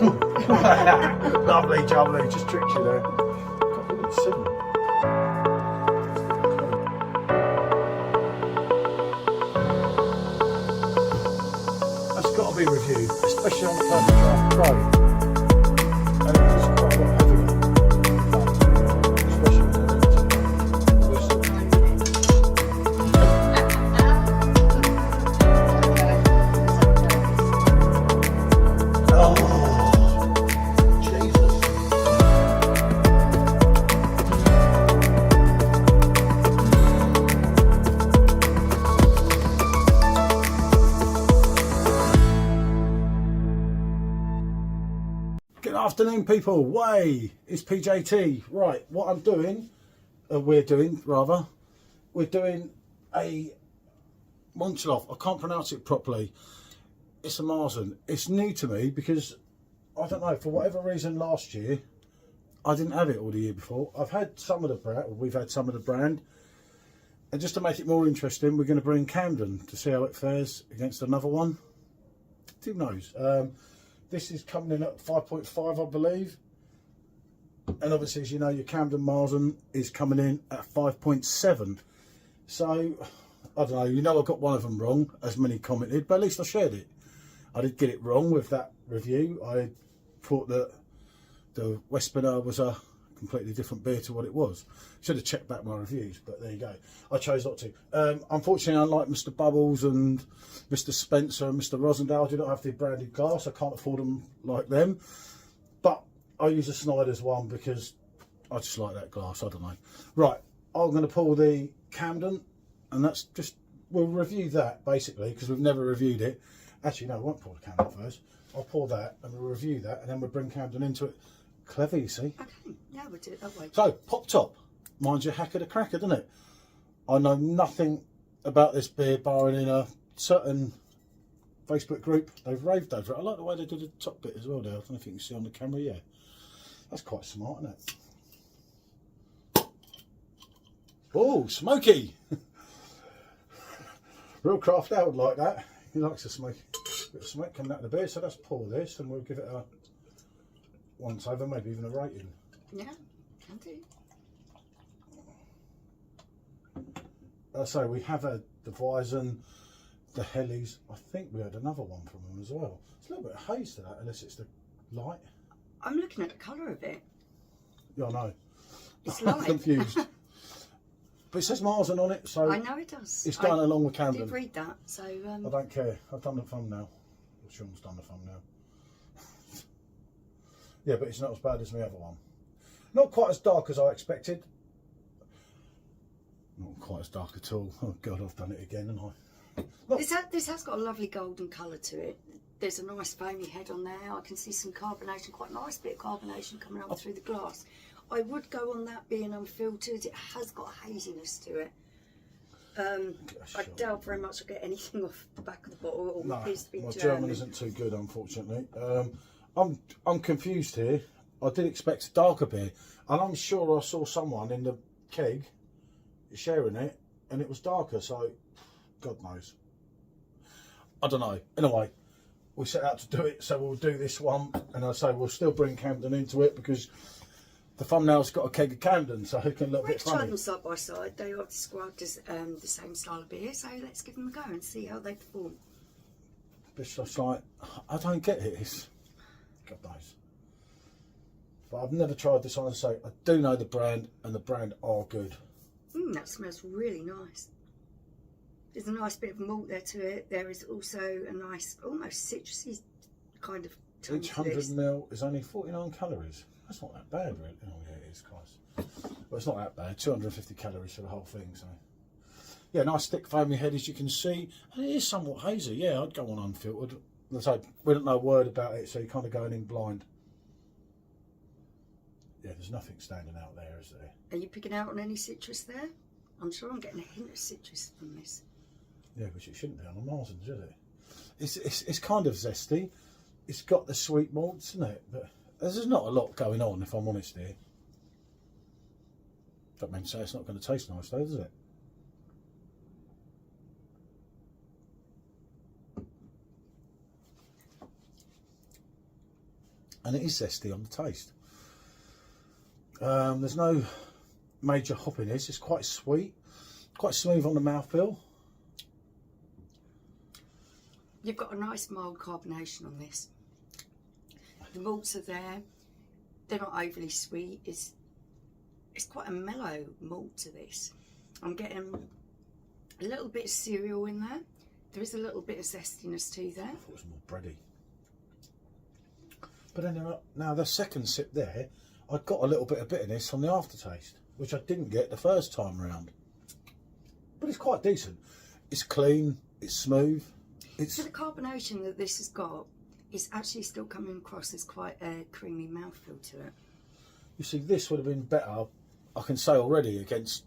Lovely, jubbly, just tricked you there. God, look at the cinnamon. That's got to be reviewed, especially on the perfect draft pro. And it's just quite a lot heavier. Especially when Good afternoon, people. Way, it's PJT. Right, what I'm doing, we're doing a Mönchshof. I can't pronounce it properly. It's a Marzen. It's new to me because I don't know, for whatever reason last year I didn't have it all the year before. I've had some of the brand, or we've had some of the brand, and just to make it more interesting, we're going to bring Camden to see how it fares against another one. Who knows? This is coming in at 5.5, I believe. And obviously, as you know, your Camden Marzen is coming in at 5.7. So, I don't know, you know I got one of them wrong, as many commented, but at least I shared it. I did get it wrong with that review. I thought that the Westerner was a completely different beer to what it was. Should have checked back my reviews, but there you go. I chose not to. Unfortunately, unlike Mr. Bubbles and Mr. Spencer and Mr. Rosendale, I do not have the branded glass. I can't afford them like them. But I use a Snyder's one because I just like that glass. I don't know. Right, I'm going to pull the Camden, and that's just, we'll review that basically because we've never reviewed it. Actually, no, I won't pour the Camden first. I'll pour that and we'll review that, and then we'll bring Camden into it. Clever, you see. Okay, yeah, we'll do it that way. So, pop top. Mind you, hacker the cracker, doesn't it? I know nothing about this beer, barring in a certain Facebook group. They've raved over it. I like the way they did the top bit as well there. I don't know if you can see on the camera, yeah. That's quite smart, isn't it? Oh, smoky! Real craft ale would like that. He likes a smoke. Bit of smoke coming out of the beer, so let's pour this and we'll give it a once over, maybe even a rating. Yeah, can do. So we have had the Weizen, the Hellies. I think we had another one from them as well. It's a little bit of haze to that, unless it's the light. I'm looking at the colour of it. Yeah, I know. It's I'm light. confused. But it says Marzen on it, so I know it does. it's going along with I Camden. did read that, so... I don't care. I've done the thumbnail. Sean's done the thumbnail. Yeah, but it's not as bad as the other one. Not quite as dark as I expected. Not quite as dark at all. Oh God, I've done it again, haven't I? This has got a lovely golden colour to it. There's a nice foamy head on there. I can see some carbonation, quite a nice bit of carbonation coming up through the glass. I would go on that being unfiltered. It has got a haziness to it. I doubt very much I'll get anything off the back of the bottle. Or no, appears to be my German isn't too good, unfortunately. I'm confused here. I did expect a darker beer, and I'm sure I saw someone in the keg sharing it, and it was darker. So, God knows. I don't know. Anyway, we set out to do it, so we'll do this one, and I say we'll still bring Camden into it because the thumbnail's got a keg of Camden, so it can look a bit funny. Tried them side by side. They are described as the same style of beer, so let's give them a go and see how they perform. It's just like, I don't get it. It's, God knows. But I've never tried this on, and say I do know the brand, and the brand are good. That smells really nice. There's a nice bit of malt there to it. There is also a nice, almost citrusy kind of tone. Each 100ml is only 49 calories. That's not that bad, really. Oh yeah, it is, Christ. But it's not that bad. 250 calories for the whole thing. So yeah, nice thick foamy head, as you can see. And it is somewhat hazy. Yeah, I'd go on unfiltered. So we don't know a word about it, so you're kind of going in blind. Yeah, there's nothing standing out there, is there? Are you picking out on any citrus there? I'm sure I'm getting a hint of citrus from this. Yeah, which it shouldn't be on a Marzen, should it? It's kind of zesty. It's got the sweet malts, isn't it? But there's not a lot going on, if I'm honest here. Don't mean to say it's not going to taste nice though, does it? and it is zesty on the taste. There's no major hoppiness. It's quite sweet, quite smooth on the mouthfeel. You've got a nice mild carbonation on this. The malts are there. They're not overly sweet. It's quite a mellow malt to this. I'm getting a little bit of cereal in there. There is a little bit of zestiness too there. I thought it was more bready. But then now the second sip there, I got a little bit of bitterness on the aftertaste, which I didn't get the first time round. But it's quite decent. It's clean. It's smooth. So the carbonation that this has got is actually still coming across as quite a creamy mouthfeel to it. You see, this would have been better, I can say already, against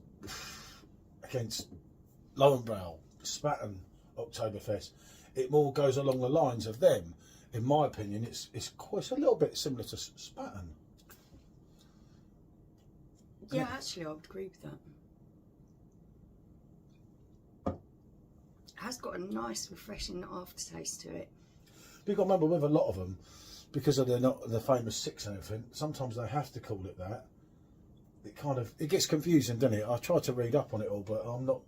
Lowenbrow, Spaten, Oktoberfest. It more goes along the lines of them. In my opinion, it's a little bit similar to Spaten. Yeah, actually, I would agree with that. It has got a nice, refreshing aftertaste to it. But you've got to remember, with a lot of them, because of the famous six and everything, sometimes they have to call it that. It gets confusing, doesn't it? I tried to read up on it all, but I'm not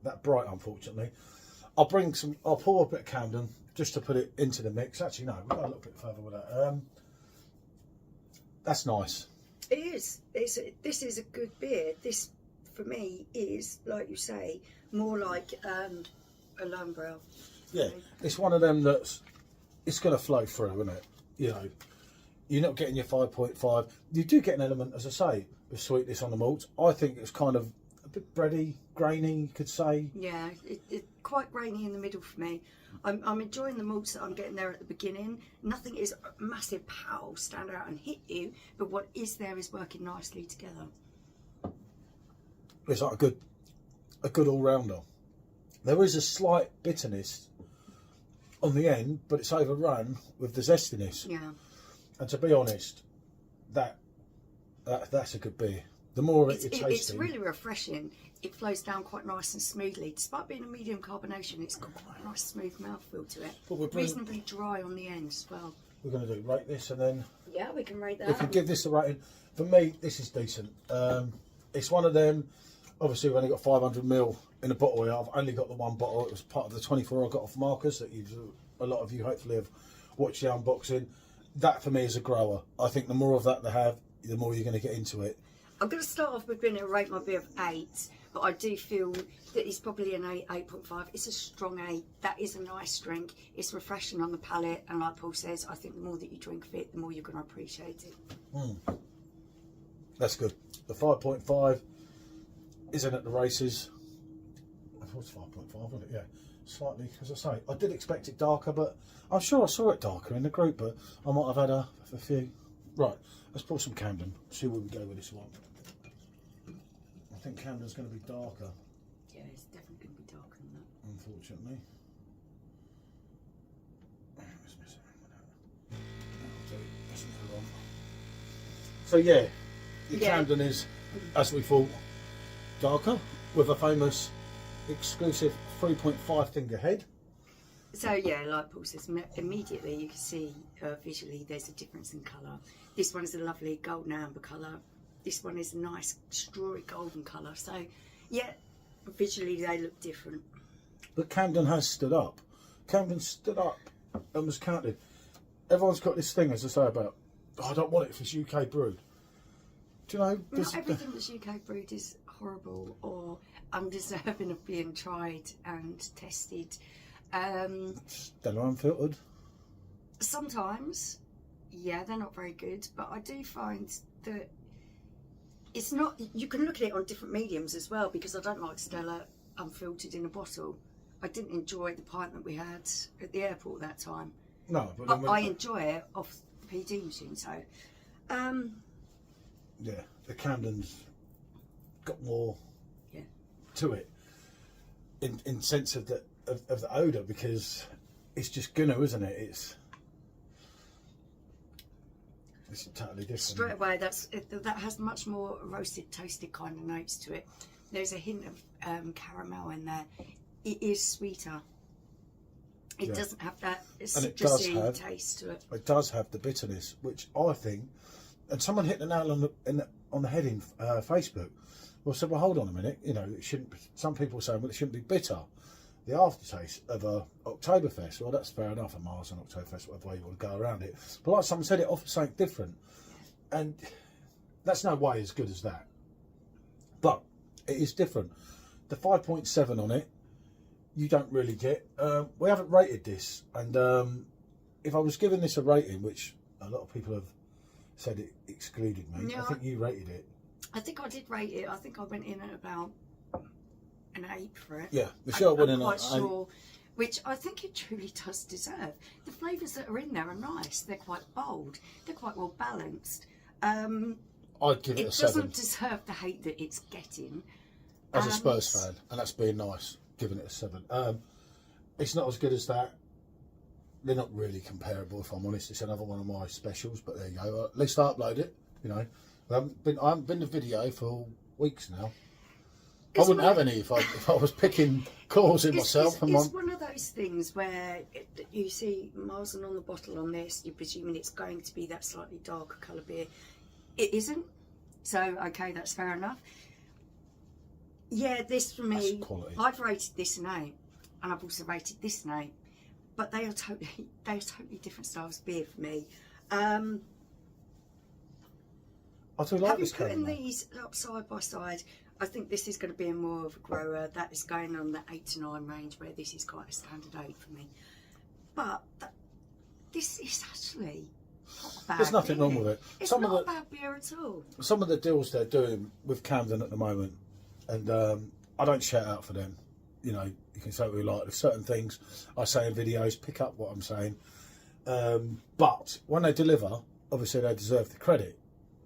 that bright, unfortunately. I'll pour a bit of Camden just to put it into the mix. Actually, no, we'll go a little bit further with that. That's nice. It is. This is a good beer. This, for me, is, like you say, more like a Lowenbrow. Yeah, it's one of them it's going to flow through, isn't it? You know, you're not getting your 5.5. You do get an element, as I say, of sweetness on the malts. I think it's kind of a bit bready, grainy, you could say. Yeah, it's quite grainy in the middle for me. I'm enjoying the malts that I'm getting there at the beginning. Nothing is a massive pow, stand out and hit you, but what is there is working nicely together. It's like a good all-rounder. There is a slight bitterness on the end, but it's overrun with the zestiness. Yeah. And to be honest, that's a good beer. The more of it you're tasting, it's really refreshing. It flows down quite nice and smoothly. Despite being a medium carbonation, it's got quite a nice smooth mouthfeel to it. But reasonably dry on the end as well. We're going to rate this, and then yeah, we can rate that. we can give this a rating. For me, this is decent. It's one of them. Obviously, we've only got 500ml in a bottle here. I've only got the one bottle. It was part of the 24 I got off Marcus that a lot of you hopefully have watched the unboxing. That for me is a grower. I think the more of that they have, the more you're going to get into it. I'm going to start off with being able to rate my beer of 8, but I do feel that it's probably an 8, 8.5. It's a strong 8. That is a nice drink. It's refreshing on the palate, and like Paul says, I think the more that you drink of it, the more you're going to appreciate it. That's good. The 5.5 isn't at the races. I thought it was 5.5, wasn't it? Yeah. Slightly, as I say, I did expect it darker, but I'm sure I saw it darker in the group, but I might have had a few. Right, let's pour some Camden, see where we go with this one. I think Camden's going to be darker. Yeah, it's definitely going to be darker than that. Unfortunately. Let's mess around with that. That'll do. That's another one. So yeah, the Camden is, as we thought, darker, with a famous exclusive 3.5 finger head. So yeah, like Paul says, immediately you can see visually there's a difference in colour. This one is a lovely golden amber colour. This one is a nice strawy golden colour. So yeah, visually they look different. But Camden has stood up. Camden stood up and was counted. Everyone's got this thing, as I say, about, oh, I don't want it if it's UK brewed. Do you know? Not everything that's UK brewed is horrible or undeserving of being tried and tested. They're unfiltered. Sometimes, yeah, they're not very good, but I do find that it's not, you can look at it on different mediums as well, because I don't like Stella unfiltered in a bottle. I didn't enjoy the pint that we had at the airport that time. No, but I enjoy it off the PD machine, so yeah, the Camden's got more to it in sense of the odour, because it's just Gunner, isn't it? It's totally different. Straight away, that has much more roasted, toasted kind of notes to it. There's a hint of caramel in there. It is sweeter. It doesn't have that citrusy taste to it. It does have the bitterness, which I think, and someone hit the nail on the head in Facebook. Well, said, well, hold on a minute. You know, it shouldn't. Some people are saying, well, it shouldn't be bitter. The aftertaste of a Oktoberfest. Well, that's fair enough. A Marzen Oktoberfest, whatever way you want to go around it. But like someone said, it offers something different, and that's no way as good as that. But it is different. The 5.7 on it, you don't really get. We haven't rated this, and if I was giving this a rating, which a lot of people have said it excluded me, I think you rated it. I think I did rate it. I think I went in at about an 8 for it. Yeah, the show went in quite at sure, which I think it truly does deserve. The flavours that are in there are nice. They're quite bold. They're quite well balanced. I'd give it a 7. It doesn't deserve the hate that it's getting. As a Spurs fan, and that's being nice, giving it a 7. It's not as good as that. They're not really comparable, if I'm honest. It's another one of my specials, but there you go. At least I upload it, you know. I haven't been to video for weeks now. I wouldn't have any if I was picking calls in myself. It's one of those things where you see Marzen on the bottle on this, you're presuming it's going to be that slightly darker colour beer. It isn't. So, okay, that's fair enough. Yeah, this for me, I've rated this an 8, and I've also rated this an 8. But they are totally different styles of beer for me. I do like this putting these up side by side, I think this is going to be more of a grower. That is going on the 8 to 9 range, where this is quite a standard 8 for me. But this is actually not a bad There's nothing beer. wrong with it. It's not a bad beer at all. Some of the deals they're doing with Camden at the moment, and I don't shout out for them. You know, you can say what you like. There's certain things I say in videos, pick up what I'm saying. But when they deliver, obviously they deserve the credit.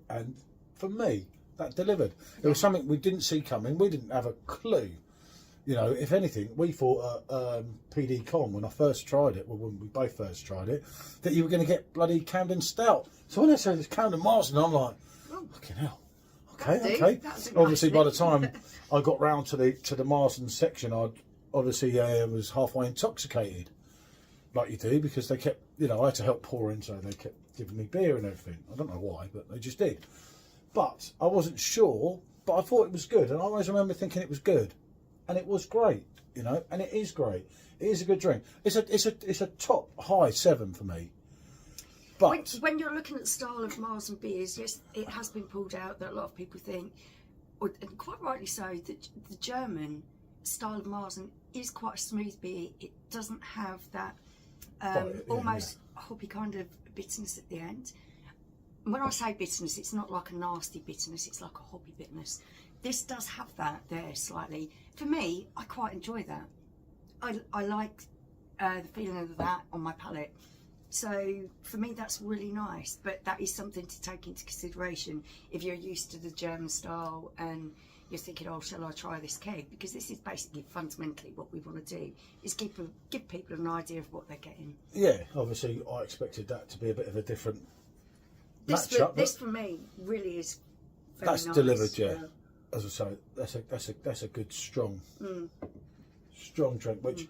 And for me, that delivered. It was something we didn't see coming. We didn't have a clue. You know, if anything, we thought at PD Con, when I first tried it, well, when we both first tried it, that you were going to get bloody Camden Stout. So when they said it's Camden Marzen, I'm like, oh, fucking hell. Okay. Obviously, by the time I got round to the Marzen section, I obviously was halfway intoxicated, like you do, because they kept, you know, I had to help pour in, so they kept giving me beer and everything. I don't know why, but they just did. But I wasn't sure, but I thought it was good, and I always remember thinking it was good, and it was great, you know, and it is great. It is a good drink. It's a top high 7 for me. But when you're looking at the style of Marzen beers, yes, it has been pulled out that a lot of people think, and quite rightly so, that the German style of Marzen is quite a smooth beer. It doesn't have that almost hoppy kind of bitterness at the end. When I say bitterness, it's not like a nasty bitterness, it's like a hoppy bitterness. This does have that there slightly. For me, I quite enjoy that. I like the feeling of that on my palate. So for me, that's really nice, but that is something to take into consideration if you're used to the German style and you're thinking, oh, shall I try this keg? Because this is basically fundamentally what we want to do, is give people an idea of what they're getting. Yeah, obviously I expected that to be a bit of a different matchup. This for me really is very that's nice. Delivered, yeah. As I say, that's a good strong drink, which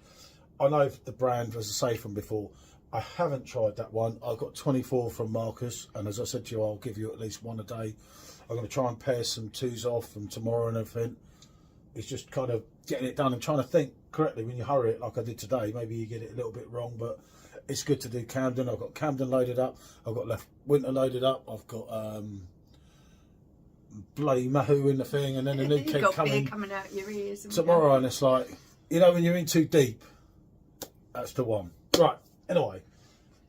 I know the brand, as I say from before, I haven't tried that one. I've got 24 from Marcus, and as I said to you, I'll give you at least one a day. I'm going to try and pair some 2s off from tomorrow and everything. It's just kind of getting it done and trying to think correctly when you hurry it like I did today. Maybe you get it a little bit wrong, but it's good to do Camden. I've got Camden loaded up. I've got Left Winter loaded up. I've got bloody Mahou in the thing, and then a new keg coming out your ears tomorrow, and it's like, you know, when you're in too deep, that's the one. Right. Anyway,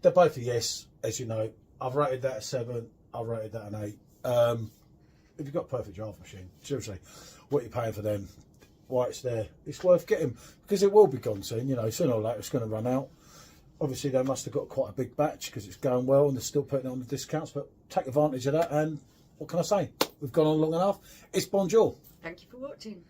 they're both a yes, as you know. I've rated that a 7. I've rated that an 8. If you've got a perfect draft machine, seriously, what you're paying for them, why it's there, it's worth getting, because it will be gone soon. You know, sooner or later it's going to run out. Obviously, they must have got quite a big batch because it's going well and they're still putting it on the discounts. But take advantage of that. And what can I say? We've gone on long enough. It's bonjour. Thank you for watching.